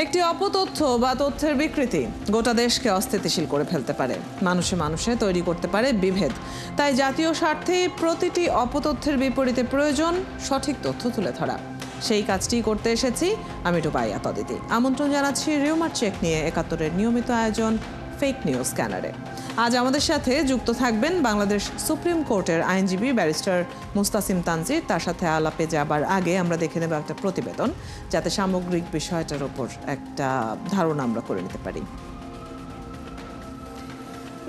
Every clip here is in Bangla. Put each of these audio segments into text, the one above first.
একটি অপতথ্য বা তথ্যের বিকৃতি গোটা দেশকে অস্থিতিশীল করে ফেলতে পারে, মানুষে মানুষে তৈরি করতে পারে বিভেদ। তাই জাতীয় স্বার্থে প্রতিটি অপতথ্যের বিপরীতে প্রয়োজন সঠিক তথ্য তুলে ধরা। সেই কাজটি করতে এসেছি আমি রুবাইয়া তদিতি। আমন্ত্রণ জানাচ্ছি রিউমার চেক নিয়ে ৭১-এর নিয়মিত আয়োজন ফেক নিউজ স্ক্যানারে। আজ আমাদের সাথে যুক্ত থাকবেন বাংলাদেশ সুপ্রিম কোর্টের আইনজীবী ব্যারিস্টার মুস্তাসিম তানজির। তার সাথে আলাপে যাবার আগে আমরা দেখে নেব একটা প্রতিবেদন, যাতে সামগ্রিক বিষয়টার উপর একটা ধারণা আমরা করে নিতে পারি।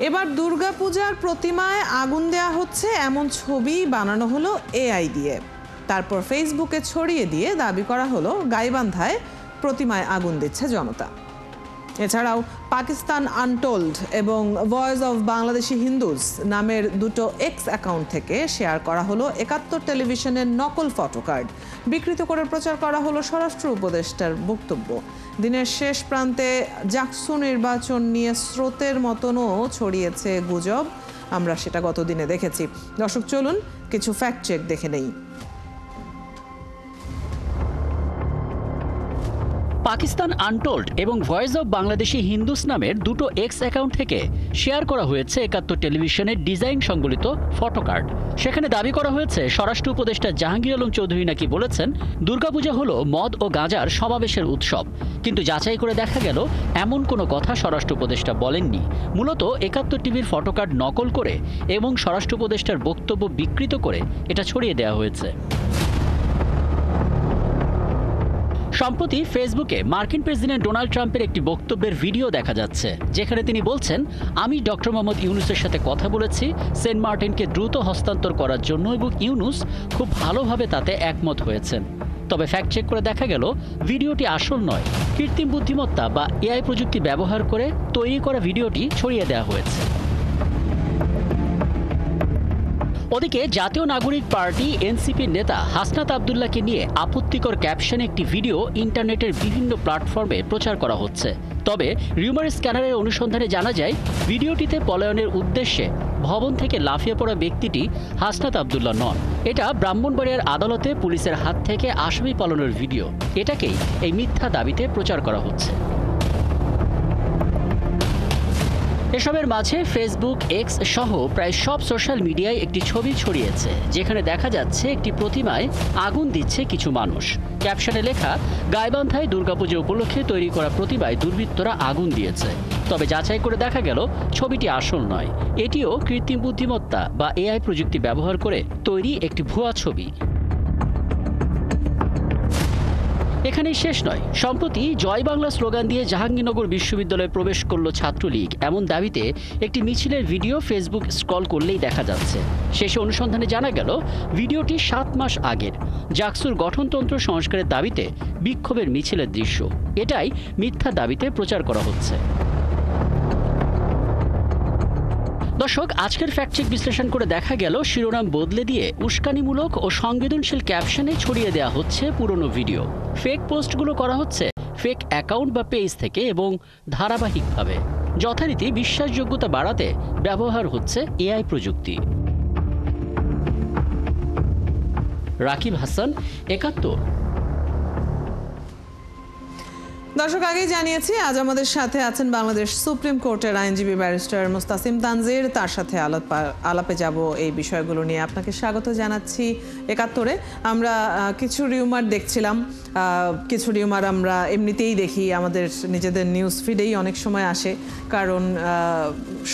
এবার দুর্গাপূজার প্রতিমায় আগুন দেয়া হচ্ছে এমন ছবি বানানো হলো এআই দিয়ে। তারপর ফেসবুকে ছড়িয়ে দিয়ে দাবি করা হলো গাইবান্ধায় প্রতিমায় আগুন দিচ্ছে জনতা। এছাড়াও পাকিস্তান আনটোল্ড এবং ভয়েস অফ বাংলাদেশি হিন্দুজ নামের দুটো এক্স অ্যাকাউন্ট থেকে শেয়ার করা হলো ৭১ টেলিভিশনের নকল ফটোকার্ড। বিকৃত করে প্রচার করা হলো স্বরাষ্ট্র উপদেষ্টার বক্তব্য। দিনের শেষ প্রান্তে জাকসু নির্বাচন নিয়ে স্রোতের মতনও ছড়িয়েছে গুজব। আমরা সেটা গতদিনে দেখেছি। দর্শক, চলুন কিছু ফ্যাক্ট চেক দেখে নেই। পাকিস্তান আনটোল্ড এবং ভয়েস অব বাংলাদেশি হিন্দুস নামের দুটো এক্স অ্যাকাউন্ট থেকে শেয়ার করা হয়েছে ৭১ টেলিভিশনের ডিজাইন সংবলিত ফটোকার্ড। সেখানে দাবি করা হয়েছে স্বরাষ্ট্র উপদেষ্টা জাহাঙ্গীর আলম চৌধুরী নাকি বলেছেন দুর্গাপূজা হলো মদ ও গাঁজার সমাবেশের উৎসব। কিন্তু যাচাই করে দেখা গেল এমন কোনো কথা স্বরাষ্ট্র উপদেষ্টা বলেননি। মূলত ৭১ টিভির ফটোকার্ড নকল করে এবং স্বরাষ্ট্র উপদেষ্টার বক্তব্য বিকৃত করে এটা ছড়িয়ে দেওয়া হয়েছে। সম্প্রতি ফেসবুকে মার্কিন প্রেসিডেন্ট ডোনাল্ড ট্রাম্পের একটি বক্তব্যের ভিডিও দেখা যাচ্ছে, যেখানে তিনি বলছেন, আমি ডক্টর মোহাম্মদ ইউনূসের সাথে কথা বলেছি সেন্ট মার্টিনকে দ্রুত হস্তান্তর করার জন্য এবং ইউনূস খুব ভালোভাবে তাতে একমত হয়েছেন। তবে ফ্যাক্ট চেক করে দেখা গেল ভিডিওটি আসল নয়, কৃত্রিম বুদ্ধিমত্তা বা এআই প্রযুক্তি ব্যবহার করে তৈরি করা ভিডিওটি ছড়িয়ে দেওয়া হয়েছে। ওদিকে জাতীয় নাগরিক পার্টি এনসিপির নেতা হাসনাত আবদুল্লাহকে নিয়ে আপত্তিকর ক্যাপশনে একটি ভিডিও ইন্টারনেটের বিভিন্ন প্ল্যাটফর্মে প্রচার করা হচ্ছে। তবে রিউমার স্ক্যানারের অনুসন্ধানে জানা যায় ভিডিওটিতে পলায়নের উদ্দেশ্যে ভবন থেকে লাফিয়ে পড়া ব্যক্তিটি হাসনাত আবদুল্লাহ নন। এটা ব্রাহ্মণবাড়িয়ার আদালতে পুলিশের হাত থেকে আসামি পালানোর ভিডিও। এটাকেই এই মিথ্যা দাবিতে প্রচার করা হচ্ছে। এসবের মাঝে ফেসবুক, এক্স সহ প্রায় সব সোশ্যাল মিডিয়ায় একটি ছবি ছড়িয়েছে, যেখানে দেখা যাচ্ছে একটি প্রতিমায় আগুন দিচ্ছে কিছু মানুষ। ক্যাপশনে লেখা, গাইবান্ধায় দুর্গাপুজো উপলক্ষে তৈরি করা প্রতিমায় দুর্বৃত্তরা আগুন দিয়েছে। তবে যাচাই করে দেখা গেল ছবিটি আসল নয়, এটিও কৃত্রিম বুদ্ধিমত্তা বা এআই প্রযুক্তি ব্যবহার করে তৈরি একটি ভুয়া ছবি। এখানেই শেষ নয়। সম্প্রতি জয় বাংলা স্লোগান দিয়ে জাহাঙ্গীরনগর বিশ্ববিদ্যালয়ে প্রবেশ করল ছাত্রলীগ, এমন দাবিতে একটি মিছিলের ভিডিও ফেসবুক স্ক্রল করলেই দেখা যাচ্ছে। শেষে অনুসন্ধানে জানা গেল ভিডিওটি ৭ মাস আগের জাকসুর গঠনতন্ত্র সংস্কারের দাবিতে বিক্ষোভের মিছিলের দৃশ্য। এটাই মিথ্যা দাবিতে প্রচার করা হচ্ছে। দর্শক, আজকের ফ্যাক্টচেক বিশ্লেষণ করে দেখা গেল শিরোনাম বদলে দিয়ে উস্কানিমূলক ও সংবেদনশীল ক্যাপশনে ছড়িয়ে দেওয়া হচ্ছে পুরনো ভিডিও। ফেক পোস্টগুলো করা হচ্ছে ফেক অ্যাকাউন্ট বা পেজ থেকে এবং ধারাবাহিকভাবে। যথারীতি বিশ্বাসযোগ্যতা বাড়াতে ব্যবহার হচ্ছে এআই প্রযুক্তি। রাকিব হাসান, ৭১। দর্শক, আগেই জানিয়েছি আজ আমাদের সাথে আছেন বাংলাদেশ সুপ্রিম কোর্টের আইনজীবী ব্যারিস্টার মুস্তাসিম তানজির। তার সাথে আলাপে যাব এই বিষয়গুলো নিয়ে। আপনাকে স্বাগত জানাচ্ছি ৭১-এ। আমরা কিছু রিউমার দেখছিলাম, কিছু রিউমার আমরা এমনিতেই দেখি, আমাদের নিজেদের নিউজ ফিডেই অনেক সময় আসে, কারণ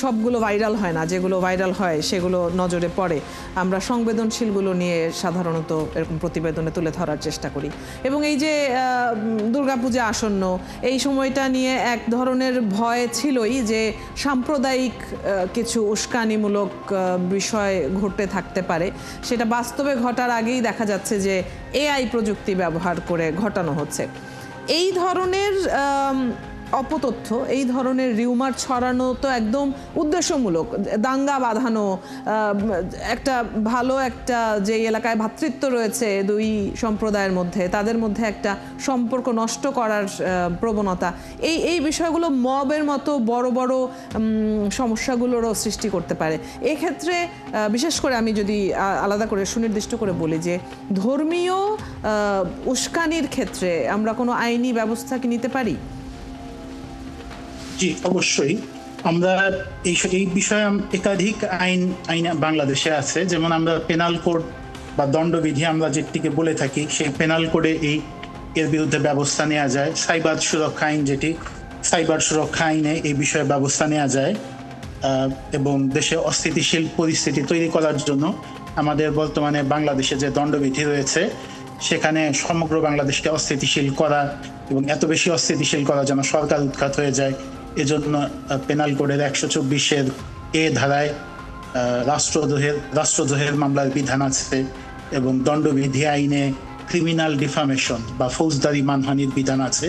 সবগুলো ভাইরাল হয় না। যেগুলো ভাইরাল হয় সেগুলো নজরে পড়ে। আমরা সংবেদনশীলগুলো নিয়ে সাধারণত এরকম প্রতিবেদনে তুলে ধরার চেষ্টা করি। এবং এই যে দুর্গাপূজা আসন্ন, এই সময়টা নিয়ে এক ধরনের ভয় ছিলই যে সাম্প্রদায়িক কিছু উস্কানিমূলক বিষয় ঘটতে থাকতে পারে। সেটা বাস্তবে ঘটার আগেই দেখা যাচ্ছে যে এআই প্রযুক্তি ব্যবহার করে ঘটানো হচ্ছে। এই ধরনের অপতথ্য, এই ধরনের রিউমার ছড়ানো তো একদম উদ্দেশ্যমূলক, দাঙ্গা বাঁধানো, একটা ভালো একটা যে এলাকায় ভ্রাতৃত্ব রয়েছে দুই সম্প্রদায়ের মধ্যে, তাদের মধ্যে একটা সম্পর্ক নষ্ট করার প্রবণতা, এই বিষয়গুলো মবের মতো বড় বড় সমস্যাগুলোরও সৃষ্টি করতে পারে। এক্ষেত্রে বিশেষ করে আমি যদি আলাদা করে সুনির্দিষ্ট করে বলি যে ধর্মীয় উস্কানির ক্ষেত্রে আমরা কোনো আইনি ব্যবস্থা কি নিতে পারি? জি, অবশ্যই। আমরা এই বিষয়ে একাধিক আইন বাংলাদেশে আছে। যেমন আমরা পেনাল কোড বা দণ্ডবিধি আমরা যেটিকে বলে থাকি, সেই পেনাল কোডে এর বিরুদ্ধে ব্যবস্থা নেওয়া যায়। সাইবার সুরক্ষা আইন, যেটি সাইবার সুরক্ষা আইনে এই বিষয়ে ব্যবস্থা নেওয়া যায়। এবং দেশে অস্থিতিশীল পরিস্থিতি তৈরি করার জন্য আমাদের বর্তমানে বাংলাদেশে যে দণ্ডবিধি রয়েছে, সেখানে সমগ্র বাংলাদেশকে অস্থিতিশীল করা এবং এত বেশি অস্থিতিশীল করা যেন সরকার উৎখাত হয়ে যায়, এজন্য পেনাল কোডের 124-এর এ ধারায় রাষ্ট্রদ্রোহের মামলার বিধান আছে এবং দণ্ডবিধি আইনে ক্রিমিনাল ডিফামেশন বা ফৌজদারি মানহানির বিধান আছে।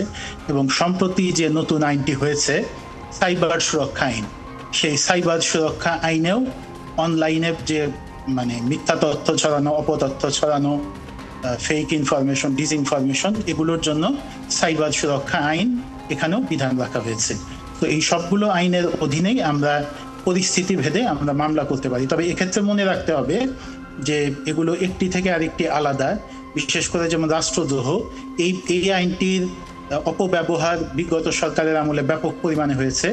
এবং সম্প্রতি যে নতুন আইনটি হয়েছে সাইবার সুরক্ষা আইন, সেই সাইবার সুরক্ষা আইনেও অনলাইনে যে মিথ্যা তথ্য ছড়ানো, অপতথ্য ছড়ানো, ফেক ইনফরমেশন, ডিসইনফরমেশন, এগুলোর জন্য সাইবার সুরক্ষা আইন এখানেও বিধান রাখা হয়েছে। তো এই সবগুলো আইনের অধীনেই আমরা পরিস্থিতি ভেদে আমরা মামলা করতে পারি। তবে এক্ষেত্রে মনে রাখতে হবে যে এগুলো একটি থেকে আরেকটি আলাদা। বিশেষ করে যেমন রাষ্ট্রদ্রোহ, এই আইনটির অপব্যবহার বিগত সরকারের আমলে ব্যাপক পরিমাণে হয়েছে।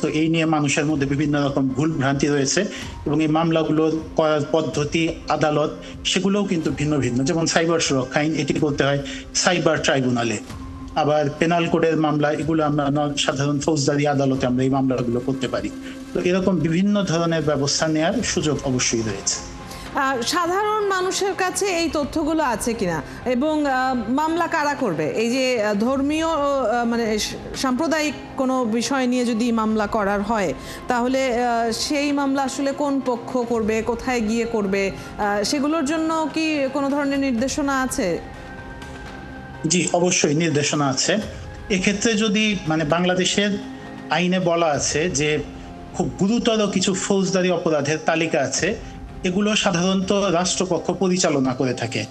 তো এই নিয়ে মানুষের মধ্যে বিভিন্ন রকম ভুল ভ্রান্তি রয়েছে এবং এই মামলাগুলোর করার পদ্ধতি, আদালত, সেগুলোও কিন্তু ভিন্ন ভিন্ন। যেমন সাইবার সুরক্ষা আইন, এটি করতে হয় সাইবার ট্রাইব্যুনালে। আবার পেনাল কোডের মামলা, এগুলো আমরা সাধারণ ফৌজদারি আদালতে আমরা এই মামলাগুলো করতে পারি। তো এরকম বিভিন্ন ধরনের ব্যবস্থা নেওয়ার সুযোগ অবশ্যই রয়েছে। সাধারণ মানুষের কাছে এই তথ্যগুলো আছে কিনা এবং মামলা কারা করবে? এই যে ধর্মীয় সাম্প্রদায়িক কোনো বিষয় নিয়ে যদি মামলা করার হয়, তাহলে সেই মামলা আসলে কোন পক্ষ করবে, কোথায় গিয়ে করবে, সেগুলোর জন্য কি কোনো ধরনের নির্দেশনা আছে? জি, অবশ্যই নির্দেশনা আছে। এক্ষেত্রে যদি বাংলাদেশের আইনে বলা আছে যে খুব গুরুতর কিছু ফৌজদারি অপরাধের তালিকা আছে, এগুলো সাধারণত রাষ্ট্রপক্ষ পরিচালনা করে থাকে।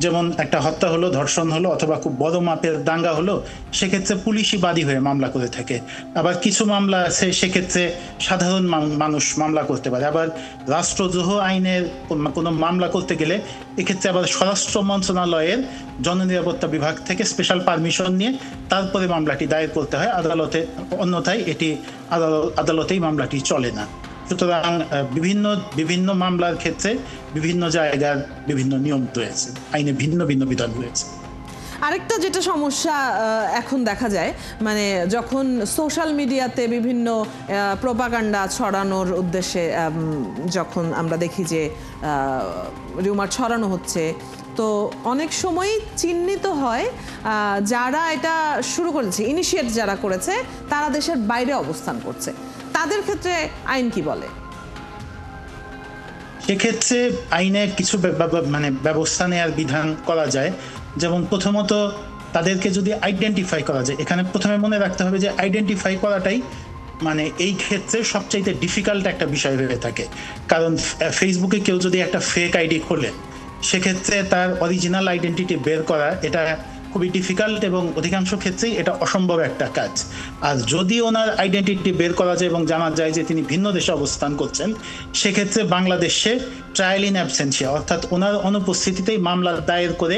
যেমন একটা হত্যা হলো, ধর্ষণ হলো, অথবা খুব বড় মাপের দাঙ্গা হলো, সেক্ষেত্রে পুলিশই বাদী হয়ে মামলা করে থাকে। আবার কিছু মামলা আছে সেক্ষেত্রে সাধারণ মানুষ মামলা করতে পারে। আবার রাষ্ট্রদ্রোহ আইনের কোনো মামলা করতে গেলে এক্ষেত্রে আবার স্বরাষ্ট্র মন্ত্রণালয়ের জননিরাপত্তা বিভাগ থেকে স্পেশাল পারমিশন নিয়ে তারপরে মামলাটি দায়ের করতে হয় আদালতে, অন্যথায় এটি আদালতেই মামলাটি চলে না। সুতরাং বিভিন্ন মামলার ক্ষেত্রে বিভিন্ন জায়গার বিভিন্ন নিয়ম রয়েছে, আইনে ভিন্ন ভিন্ন বিধান রয়েছে। আরেকটা যেটা সমস্যা এখন দেখা যায়, যখন সোশ্যাল মিডিয়াতে বিভিন্ন প্রোপাগান্ডা ছড়ানোর উদ্দেশ্যে যখন আমরা দেখি যে রিউমার ছড়ানো হচ্ছে, তো অনেক সময় চিহ্নিত হয় যারা এটা শুরু করেছে, ইনিশিয়েট যারা করেছে, তারা দেশের বাইরে অবস্থান করছে। তাদের ক্ষেত্রে আইন কি বলে? সেক্ষেত্রে আইনে কিছু ব্যবস্থা নেওয়ার বিধান করা যায়। যেমন প্রথমত তাদেরকে যদি আইডেন্টিফাই করা যায়, এখানে প্রথমে মনে রাখতে হবে যে আইডেন্টিফাই করাটাই এই ক্ষেত্রে সবচাইতে ডিফিকাল্ট একটা বিষয় হয়ে থাকে। কারণ ফেসবুকে কেউ যদি একটা ফেক আইডি খোলে, সেক্ষেত্রে তার অরিজিনাল আইডেন্টিটি বের করা এটা খুবই ডিফিকাল্ট এবং অধিকাংশ ক্ষেত্রেই এটা অসম্ভব একটা কাজ। আর যদি ওনার আইডেন্টিটি বের করা যায় এবং জানা যায় যে তিনি ভিন্ন দেশে অবস্থান করছেন, সেক্ষেত্রে বাংলাদেশে ট্রায়াল ইন অ্যাবসেন্সিয়া, অর্থাৎ ওনার অনুপস্থিতিতেই মামলা দায়ের করে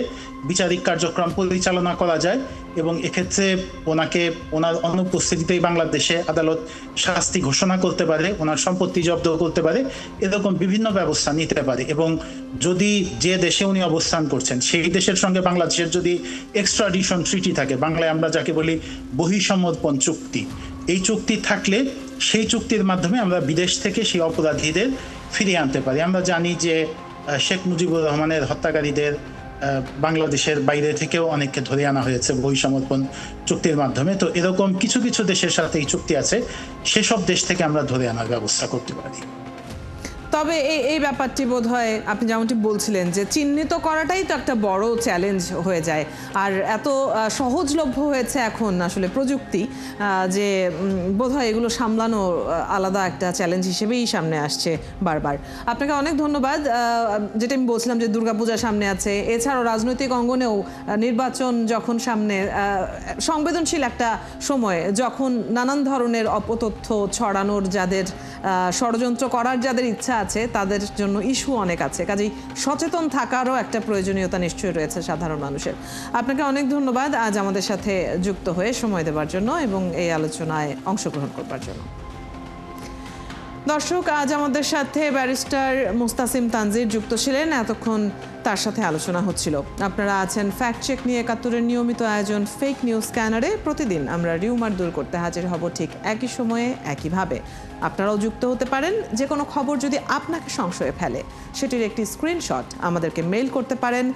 বিচারিক কার্যক্রম পরিচালনা করা যায় এবং এক্ষেত্রে ওনার অনুপস্থিতিতেই বাংলাদেশে আদালত শাস্তি ঘোষণা করতে পারে, ওনার সম্পত্তি জব্দ করতে পারে, এরকম বিভিন্ন ব্যবস্থা নিতে পারে। এবং যদি যে দেশে উনি অবস্থান করছেন সেই দেশের সঙ্গে বাংলাদেশের যদি এক্সট্রাডিশন ট্রিটি থাকে, বাংলায় আমরা যাকে বলি বহিঃসমর্পণ চুক্তি, এই চুক্তি থাকলে সেই চুক্তির মাধ্যমে আমরা বিদেশ থেকে সেই অপরাধীদের ফিরিয়ে আনতে পারি। আমরা জানি যে শেখ মুজিবুর রহমানের হত্যাকারীদের বাংলাদেশের বাইরে থেকেও অনেককে ধরে আনা হয়েছে বহিঃসমর্পণ চুক্তির মাধ্যমে। তো এরকম কিছু কিছু দেশের সাথে এই চুক্তি আছে, সেসব দেশ থেকে আমরা ধরে আনার ব্যবস্থা করতে পারি। তবে এই ব্যাপারটি বোধহয় আপনি যেমনটি বলছিলেন যে চিহ্নিত করাটাই তো একটা বড় চ্যালেঞ্জ হয়ে যায়। আর এত সহজলভ্য হয়েছে এখন আসলে প্রযুক্তি যে বোধহয় এগুলো সামলানো আলাদা একটা চ্যালেঞ্জ হিসেবেই সামনে আসছে বারবার। আপনাকে অনেক ধন্যবাদ। যেটা আমি বলছিলাম যে দুর্গাপূজা সামনে আছে, এছাড়াও রাজনৈতিক অঙ্গনেও নির্বাচন যখন সামনে, সংবেদনশীল একটা সময় যখন নানান ধরনের অপতথ্য ছড়ানোর যাদের ষড়যন্ত্র করার যাদের ইচ্ছা আছে তাদের জন্য ইস্যু অনেক আছে, কাজেই সচেতন থাকারও একটা প্রয়োজনীয়তা নিশ্চয়ই রয়েছে সাধারণ মানুষের। আপনাকে অনেক ধন্যবাদ আজ আমাদের সাথে যুক্ত হয়ে সময় দেওয়ার জন্য এবং এই আলোচনায় অংশগ্রহণ করবার জন্য। দর্শক, আজ আমাদের সাথে ব্যারিস্টার মুস্তাসিম তানজীর যুক্ত ছিলেন, এতক্ষণ তার সাথে আলোচনা হচ্ছিল। আপনারা আছেন ফ্যাক্ট চেক নিয়ে একাত্তরের নিয়মিত আয়োজন ফেক নিউজ স্ক্যানারে। প্রতিদিন আমরা রিউমার দূর করতে হাজির হব ঠিক একই সময়ে একইভাবে। আপনারাও যুক্ত হতে পারেন। যে কোনো খবর যদি আপনাকে সংশয়ে ফেলে সেটির একটি স্ক্রিনশট আমাদেরকে মেইল করতে পারেন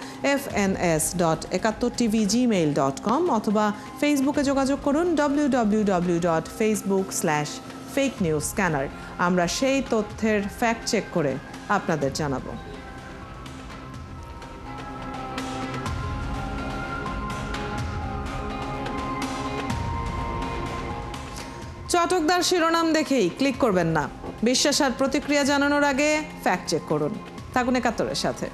fns.71tv@gmail.com অথবা ফেসবুকে যোগাযোগ করুন www.facebook/fake news scanner। আমরা সেই তথ্যের ফ্যাক্ট চেক করে আপনাদের জানাবো। চটকদার শিরোনাম দেখেই ক্লিক করবেন না। বিশ্বাস আর প্রতিক্রিয়া জানানোর আগে ফ্যাক্ট চেক করুন। থাকুন একাত্তরের সাথে।